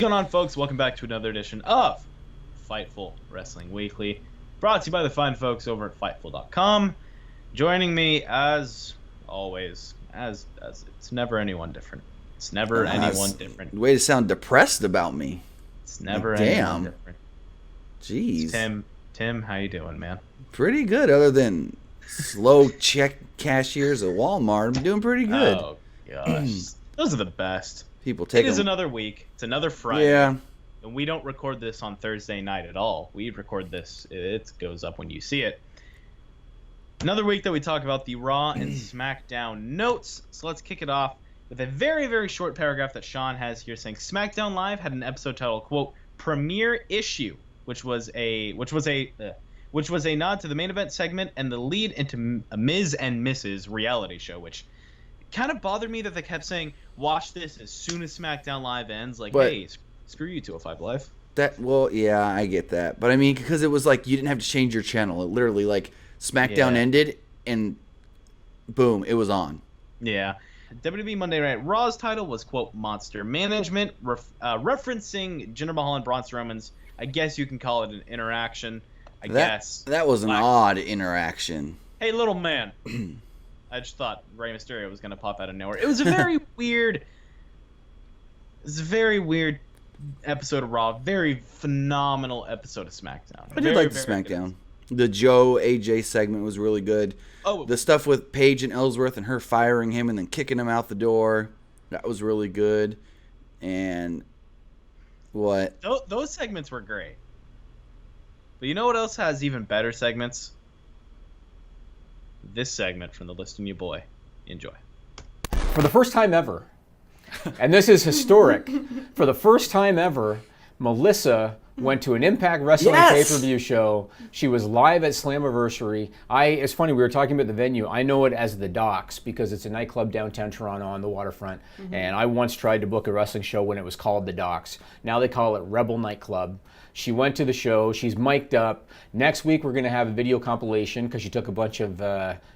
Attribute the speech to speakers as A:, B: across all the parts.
A: going on, folks? Welcome back to another edition of Fightful Wrestling Weekly, brought to you by the fine folks over at Fightful.com. Joining me, as always, as it's never anyone different. It's never anyone different.
B: Way to sound depressed about me.
A: It's never anyone different.
B: Jeez.
A: Tim, how you doing, man?
B: Pretty good, other than slow check cashiers at Walmart. I'm doing pretty good.
A: Oh, gosh. Those are the best.
B: People take
A: It is another week. It's another Friday.
B: Yeah.
A: And we don't record this on Thursday night at all. We record this. It goes up when you see it. Another week that we talk about the Raw and Smackdown notes. So let's kick it off with a very, very short paragraph that Sean has here saying Smackdown Live had an episode titled, quote, Premiere Issue, which was a nod to the main event segment and the lead into a Ms. and Mrs. reality show, which kind of bothered me that they kept saying, watch this as soon as SmackDown Live ends. Like, but, hey, screw you, 205 Live.
B: Well, yeah, I get that. But I mean, because it was like you didn't have to change your channel. It literally, like, SmackDown ended and boom, it was on.
A: Yeah. WWE Monday Night Raw's title was, quote, Monster Management, referencing Jinder Mahal and Braun Strowman's, I guess you can call it an interaction. I guess. That was
B: an odd interaction.
A: Hey, little man. I just thought Rey Mysterio was going to pop out of nowhere. It was a very weird episode of Raw. Very phenomenal episode of SmackDown.
B: I did like the SmackDown. The Joe AJ segment was really good. Oh, the stuff with Paige and Ellsworth and her firing him and then kicking him out the door, that was really good. And what?
A: Those segments were great. But you know what else has even better segments? This segment from the List and You Boy. Enjoy.
C: For the first time ever, and this is historic, for the first time ever, Melissa went to an Impact Wrestling pay-per-view show. She was live at Slammiversary. It's funny, we were talking about the venue. I know it as the Docks because it's a nightclub downtown Toronto on the waterfront. Mm-hmm. And I once tried to book a wrestling show when it was called the Docks. Now they call it Rebel Nightclub. She went to the show. She's mic'd up. Next week, we're going to have a video compilation because she took a bunch of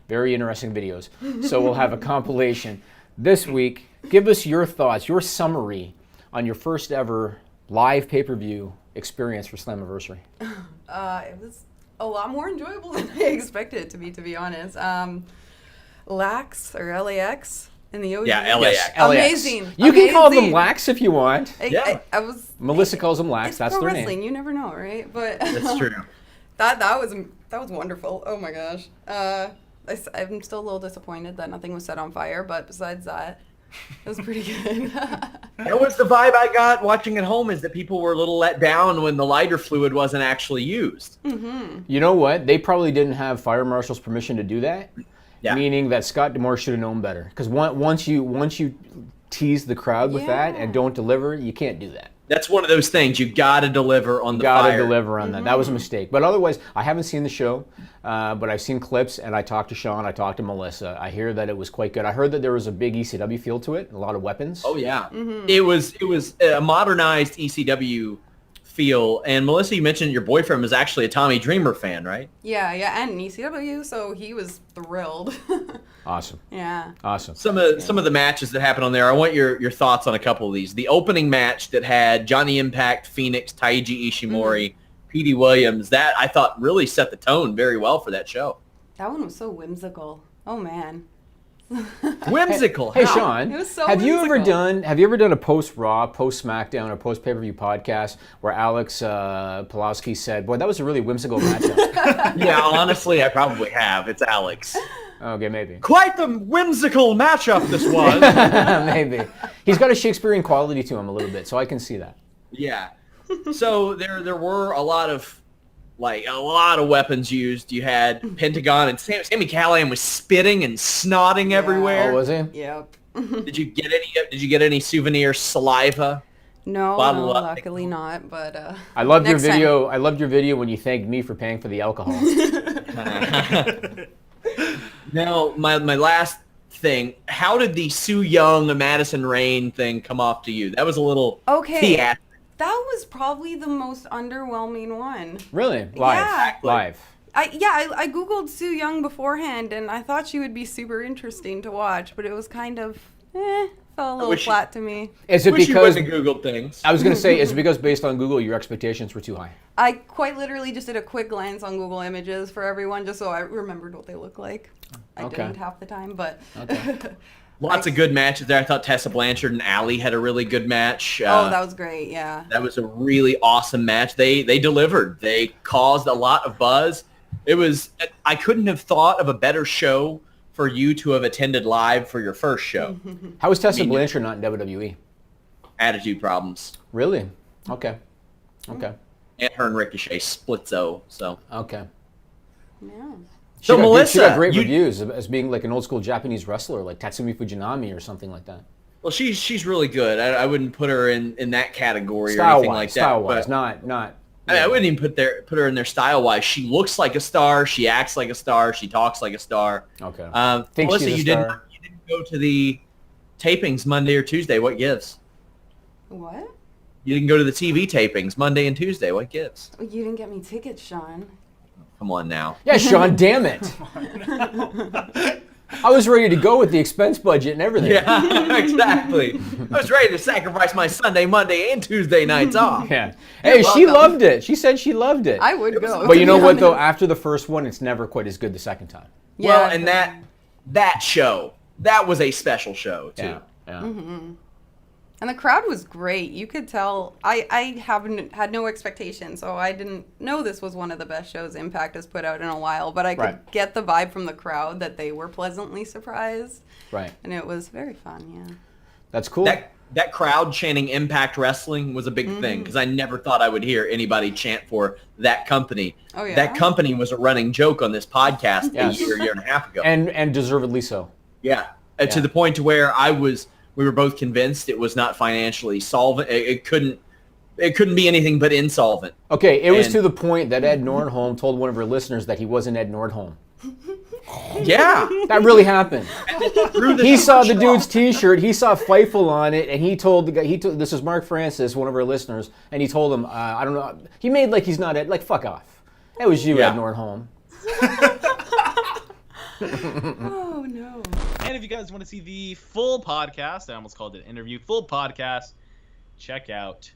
C: very interesting videos. So we'll have a compilation. This week, give us your thoughts, your summary on your first ever live pay-per-view experience for Slammiversary.
D: It was a lot more enjoyable than I expected it to be honest. LAX or LAX in the OG.
C: Yeah, LAX.
D: Amazing.
C: You can call them LAX if you want. Melissa calls them LAX. That's their
D: wrestling.
C: name.
D: You never know, right? But
C: that's true.
D: That was wonderful. Oh my gosh. I'm still a little disappointed that nothing was set on fire, but besides that, it was pretty good.
E: That was the vibe I got watching at home, is that people were a little let down when the lighter fluid wasn't actually used.
D: Mm-hmm.
C: You know what? They probably didn't have fire marshal's permission to do that.
E: Yeah.
C: Meaning that Scott D'Amore should have known better. Because once you tease the crowd with that and don't deliver, you can't do that.
E: That's one of those things. You got to deliver on the fire.
C: Got to deliver on that. That was a mistake. But otherwise, I haven't seen the show, but I've seen clips, and I talked to Sean, I talked to Melissa. I hear that it was quite good. I heard that there was a big ECW feel to it, a lot of weapons.
E: Oh, yeah. Mm-hmm. It was a modernized ECW feel. And Melissa, you mentioned your boyfriend was actually a Tommy Dreamer fan, right?
D: Yeah, and ECW, so he was thrilled.
C: Awesome.
D: Yeah.
C: Awesome.
E: Some of the matches that happened on there, I want your thoughts on a couple of these. The opening match that had Johnny Impact, Phoenix, Taiji Ishimori, Petey Williams, that I thought really set the tone very well for that show.
D: That one was so whimsical. Oh man.
E: Whimsical.
C: Hey Sean,
D: it was so
C: have
D: whimsical.
C: you ever done a post Raw, post Smackdown, or post pay-per-view podcast where Alex Pulowski said, "Boy, that was a really whimsical matchup"?
E: Yeah, honestly, I probably have. It's Alex.
C: Okay, maybe.
E: Quite the whimsical matchup this was.
C: Maybe. He's got a Shakespearean quality to him a little bit, so I can see that.
E: Yeah. So there were a lot of weapons used. You had Pentagon, and Sami Callihan was spitting and snotting everywhere.
C: Oh, was he?
D: Yep.
E: Did you get any souvenir saliva?
D: No, luckily not. But
C: I loved your video. I loved your video when you thanked me for paying for the alcohol.
E: Now, my last thing, how did the Su Yung Madison Rayne thing come off to you? That was a little theatrical.
D: That was probably the most underwhelming one.
C: Really? Live?
D: Yeah.
C: Live.
D: I Googled Su Yung beforehand, and I thought she would be super interesting to watch, but it was kind of, fell a little flat to me.
C: Is it
E: Wish
C: because
E: you wouldn't have Googled things?
C: I was going to say, is it because based on Google, your expectations were too high?
D: I quite literally just did a quick glance on Google Images for everyone, just so I remembered what they look like. I didn't half the time, but.
C: Okay.
E: Lots of good matches there. I thought Tessa Blanchard and Allie had a really good match.
D: That was great, yeah.
E: That was a really awesome match. They delivered. They caused a lot of buzz. I couldn't have thought of a better show for you to have attended live for your first show.
C: How was Tessa Blanchard not in WWE?
E: Attitude problems.
C: Really? Okay. Okay.
E: And her and Ricochet splitzo. So.
C: Okay.
D: Yeah.
C: She got
E: Melissa,
C: great reviews as being like an old school Japanese wrestler, like Tatsumi Fujinami or something like that.
E: Well, she's really good. I wouldn't put her in that category or anything like that.
C: Style-wise, not.
E: I wouldn't even put her in there style-wise. She looks like a star. She acts like a star. She talks like a star.
C: Okay.
E: Melissa, you didn't go to the tapings Monday or Tuesday. What gives?
D: What?
E: You didn't go to the TV tapings Monday and Tuesday. What gives?
D: You didn't get me tickets, Sean.
E: Come on now.
C: Yeah, Sean, damn it. I was ready to go with the expense budget and everything.
E: Yeah, exactly. I was ready to sacrifice my Sunday, Monday, and Tuesday nights off.
C: Yeah. Hey, she loved it. She said she loved it.
D: I would go.
C: But you know what, though? After the first one, it's never quite as good the second time.
D: Yeah,
E: well, and that show, that was a special show, too.
C: Yeah.
D: Mm-hmm. And the crowd was great. You could tell. I had no expectations, so I didn't know this was one of the best shows Impact has put out in a while. But I could get the vibe from the crowd that they were pleasantly surprised.
C: Right.
D: And it was very fun, yeah.
C: That's cool.
E: That crowd chanting Impact Wrestling was a big thing, because I never thought I would hear anybody chant for that company. Oh, yeah? That company was a running joke on this podcast a year and a half ago.
C: And deservedly so.
E: Yeah. To the point to where we were both convinced it was not financially solvent. It couldn't be anything but insolvent.
C: Okay, it was to the point that Ed Nordholm told one of our listeners that he wasn't Ed Nordholm.
E: Yeah.
C: That really happened. He saw the dude's T-shirt, he saw Fightful on it, and he told the guy, this is Mark Francis, one of our listeners, and he told him, I don't know, he made like he's not Ed, like fuck off. That was you, Ed Nordholm.
D: Oh, no.
A: And if you guys want to see the full podcast, I almost called it interview, full podcast, check out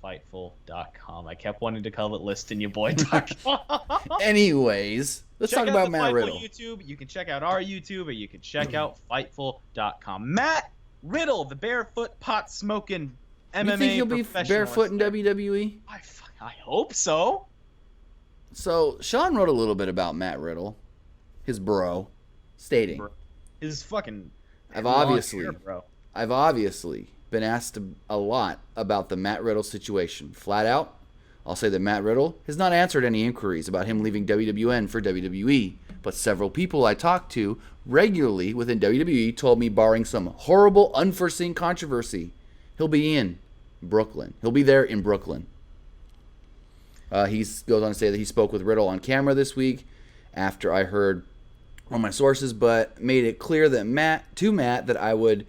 A: Fightful.com. I kept wanting to call it listingyouboy.com.
B: Anyways, let's talk about Matt Riddle.
A: YouTube. You can check out our YouTube, or you can check out Fightful.com. Matt Riddle, the barefoot, pot-smoking MMA
B: You think he'll be barefoot in WWE?
A: I hope so.
B: So, Sean wrote a little bit about Matt Riddle, his bro, stating...
A: His fucking...
B: I've obviously been asked a lot about the Matt Riddle situation. Flat out, I'll say that Matt Riddle has not answered any inquiries about him leaving WWN for WWE, but several people I talked to regularly within WWE told me, barring some horrible, unforeseen controversy, he'll be in Brooklyn. He'll be there in Brooklyn. He goes on to say that he spoke with Riddle on camera this week after I heard on my sources, but made it clear that Matt that I would,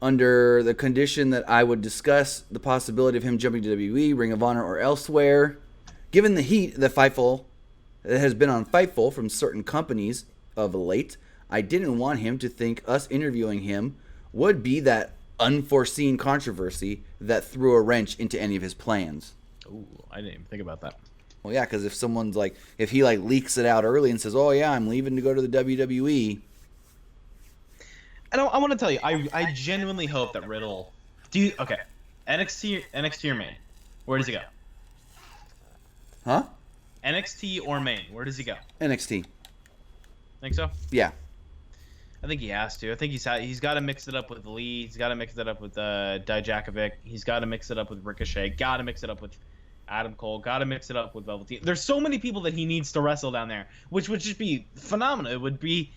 B: under the condition that I would discuss the possibility of him jumping to WWE, Ring of Honor, or elsewhere, given the heat that has been on Fightful from certain companies of late, I didn't want him to think us interviewing him would be that unforeseen controversy that threw a wrench into any of his plans.
A: Ooh, I didn't even think about that.
B: Well, yeah, because if he leaks it out early and says, "Oh yeah, I'm leaving to go to the WWE,"
A: and I want to tell you, I genuinely hope that Riddle. NXT or main? Where does he go?
B: Huh?
A: NXT or main? Where does he go?
B: NXT.
A: Think so?
B: Yeah.
A: I think he has to. I think he's got to mix it up with Lee. He's got to mix it up with Dijakovic. He's got to mix it up with Ricochet. Got to mix it up with Adam Cole. Got to mix it up with Velveteen. There's so many people that he needs to wrestle down there, which would just be phenomenal. It would be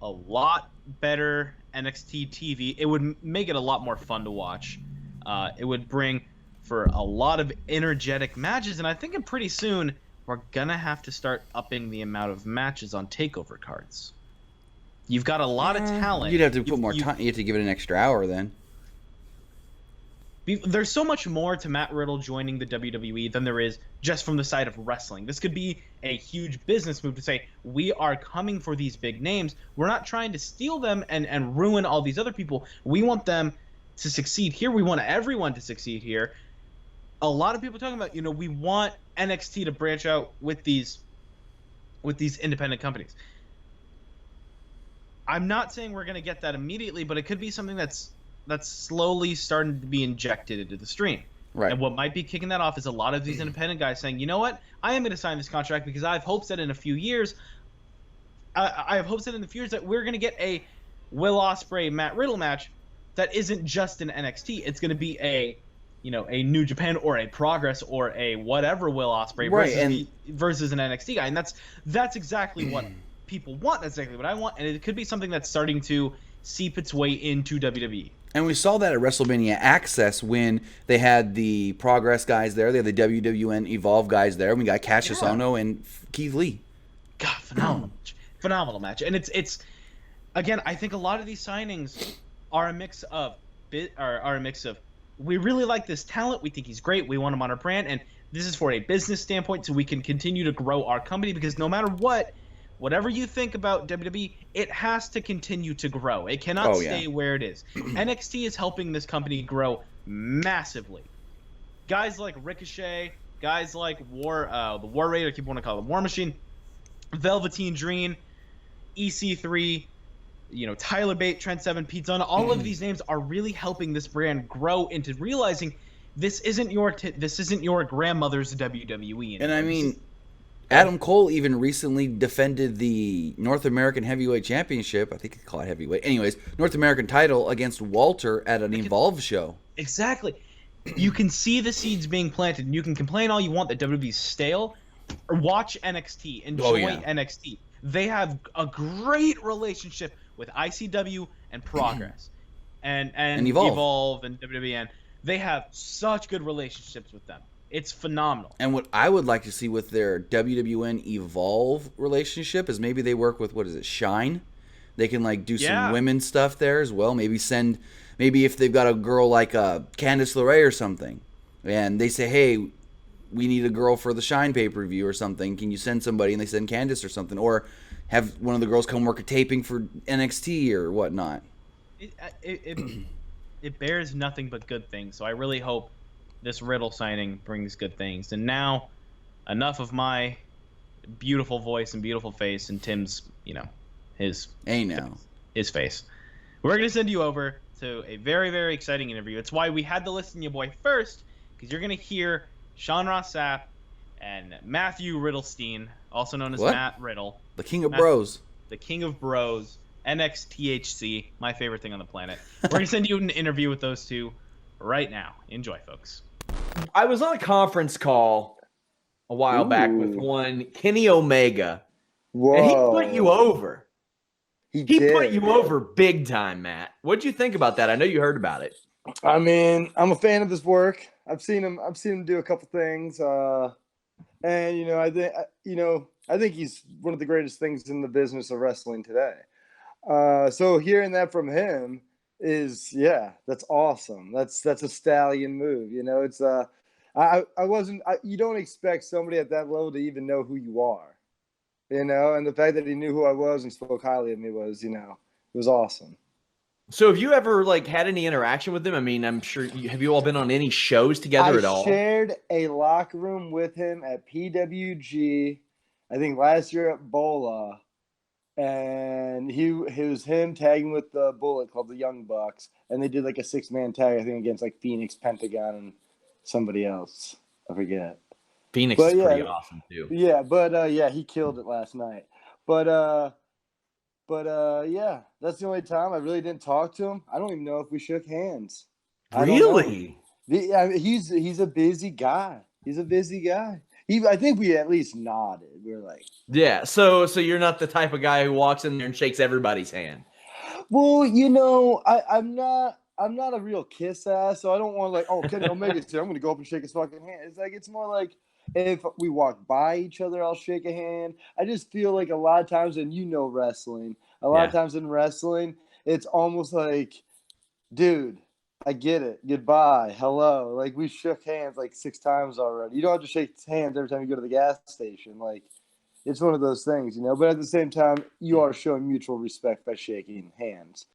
A: a lot better NXT TV. It would make it a lot more fun to watch. It would bring for a lot of energetic matches, and I think pretty soon we're gonna have to start upping the amount of matches on takeover cards. You've got a lot of talent.
B: You'd have to put more time. You have to give it an extra hour then.
A: there's so much more to Matt Riddle joining the WWE than there is just from the side of wrestling. This could be a huge business move to say, we are coming for these big names. We're not trying to steal them and ruin all these other people. We want them to succeed here. We want everyone to succeed here. A lot of people talking about, we want NXT to branch out with these independent companies. I'm not saying we're going to get that immediately, but it could be something that's slowly starting to be injected into the stream.
B: Right.
A: And what might be kicking that off is a lot of these independent guys saying, you know what, I am going to sign this contract because I have hopes that in a few years, that we're going to get a Will Ospreay Matt Riddle match that isn't just in NXT. It's going to be a New Japan or a Progress or a whatever Will Ospreay versus an NXT guy. And that's exactly what people want. That's exactly what I want. And it could be something that's starting to seep its way into WWE.
B: And we saw that at WrestleMania Access when they had the Progress guys there. They had the WWN Evolve guys there. And we got Cassius Ohno and Keith Lee.
A: God, phenomenal match. And it's again, I think a lot of these signings are a mix of we really like this talent. We think he's great. We want him on our brand. And this is for a business standpoint so we can continue to grow our company, because no matter whatever you think about WWE, it has to continue to grow. It cannot stay where it is. NXT is helping this company grow massively. Guys like Ricochet, guys like the War Raid, I keep wanting to call it War Machine, Velveteen Dream, EC3, Tyler Bate, Trent Seven, Pete Dunne, all of these names are really helping this brand grow into realizing this isn't your grandmother's WWE.
B: And I mean, Adam Cole even recently defended the North American Heavyweight Championship. I think they call it heavyweight. Anyways, North American title against Walter at an Evolve show.
A: Exactly. You can see the seeds being planted, and you can complain all you want that WWE's stale. Or watch NXT. Enjoy NXT. They have a great relationship with ICW and Progress. and Evolve and WWE. And they have such good relationships with them. It's phenomenal.
B: And what I would like to see with their WWN Evolve relationship is maybe they work with, Shine? They can do some women's stuff there as well. Maybe if they've got a girl like Candice LeRae or something, and they say, hey, we need a girl for the Shine pay-per-view or something. Can you send somebody? And they send Candice or something. Or have one of the girls come work a taping for NXT or whatnot.
A: It bears nothing but good things. So I really hope this Riddle signing brings good things. And now, enough of my beautiful voice and beautiful face and Tim's, his face. We're going to send you over to a very, very exciting interview. It's why we had to listen to you boy first, because you're going to hear Sean Ross Sapp and Matthew Riddlestein, also known as Matt Riddle.
B: The King of Bros.
A: The King of Bros. NXTHC, my favorite thing on the planet. We're going to send you an interview with those two right now. Enjoy, folks.
E: I was on a conference call a while back with one Kenny Omega.
F: Whoa.
E: And he put you over.
F: He
E: put you over big time, Matt. What'd you think about that? I know you heard about it.
F: I mean, I'm a fan of his work. I've seen him do a couple things. And I think he's one of the greatest things in the business of wrestling today. So hearing that from him is, that's awesome. That's a stallion move. It's you don't expect somebody at that level to even know who you are, and the fact that he knew who I was and spoke highly of me was, it was awesome.
E: So have you ever had any interaction with him? I mean, I'm sure have you all been on any shows together at all?
F: I shared a locker room with him at PWG, I think last year at Bola. And it was him tagging with the Bullet Club, the Young Bucks, and they did a 6-man tag, I think, against Phoenix, Pentagon, and somebody else. I forget.
E: Phoenix is pretty awesome too.
F: Yeah, but he killed it last night. But that's the only time I really didn't talk to him. I don't even know if we shook hands.
E: Really?
F: He's a busy guy. I think we at least nodded. We were like,
E: yeah. So you're not the type of guy who walks in there and shakes everybody's hand.
F: Well, I'm not a real kiss ass, so I don't want Kenny Omega's here, I'm going to go up and shake his fucking hand. It's more like if we walk by each other, I'll shake a hand. I just feel like a lot of times, and wrestling, a lot of times in wrestling, it's almost like, dude, I get it. Goodbye. Hello. Like, we shook hands like 6 times already. You don't have to shake hands every time you go to the gas station. Like, it's one of those things, you know. But at the same time, you are showing mutual respect by shaking hands.